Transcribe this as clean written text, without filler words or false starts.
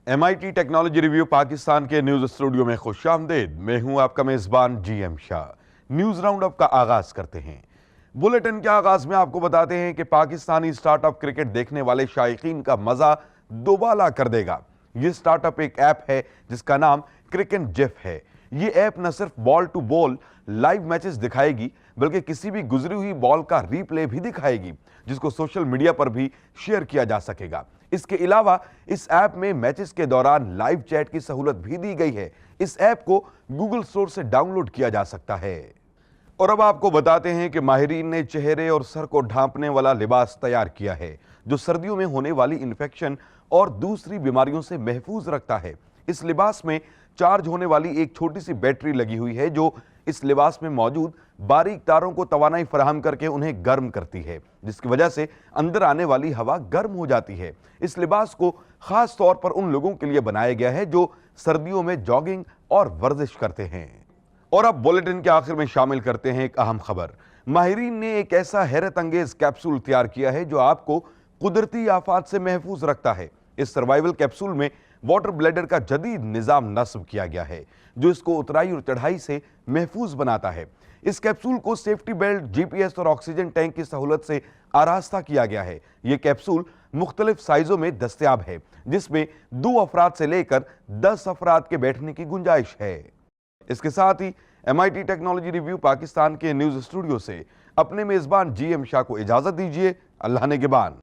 MIT technology review Pakistan के news studio में खुशामदीद। मैं हूं आपका मेजबान GM Shah. News round up का आगाज करते हैं। बुलेटिन के आगाज में आपको बताते हैं कि पाकिस्तानी स्टार्टअप क्रिकेट देखने वाले शायकीन का मजा दोबाला कर देगा। ये स्टार्टअप एक ऐप है जिसका नाम क्रिकेट जेफ है। ये ऐप न सिर्फ ball to ball live matches दिखाएगी बल्कि किसी भी गुजरी हुई बॉल का रीप्ले भी दिखाएगी जिसको सोशल मीडिया पर भी शेयर किया जा सकेगा। इसके अलावा इस ऐप में मैचेस के दौरान लाइव चैट की सहूलत भी दी गई है। इस ऐप को गूगल स्टोर से डाउनलोड किया जा सकता है। और अब आपको बताते हैं कि माहिरीन ने चेहरे और सर को ढांपने वाला लिबास तैयार किया है जो सर्दियों में होने वाली इन्फेक्शन और दूसरी बीमारियों से महफूज रखता है। इस लिबास में चार्ज होने वाली एक छोटी सी बैटरी लगी हुई है जो इस लिबास में मौजूद बारीक तारों को तवानाई फराहम करके उन्हें गर्म करती है, जिसकी वजह से अंदर आने वाली हवा गर्म हो जाती है। इस लिबास को खास तौर पर उन लोगों के लिए बनाया गया है जो सर्दियों में जॉगिंग और वर्जिश करते हैं। और अब बुलेटिन के आखिर में शामिल करते हैं एक अहम खबर। माहिरीन ने एक ऐसा हैरत अंगेज कैप्सूल तैयार किया है जो आपको कुदरती आफात से महफूज रखता है। इस सर्वाइवल कैप्सूल में वाटर ब्लैडर का जदीद निजाम नस्ब किया गया है जो इसको उतराई और चढ़ाई से महफूज बनाता है। इस कैप्सूल को सेफ्टी बेल्ट, GPS और ऑक्सीजन टैंक की सहूलत से आरास्ता किया गया है। ये कैप्सूल मुख्तलिफ साइजों में दस्तयाब है जिसमें 2 अफराद से लेकर 10 अफराद के बैठने की गुंजाइश है। इसके साथ ही MIT टेक्नोलॉजी रिव्यू पाकिस्तान के न्यूज स्टूडियो से अपने मेजबान GM शाह को इजाजत दीजिए। अल्लाह ने निगहबान।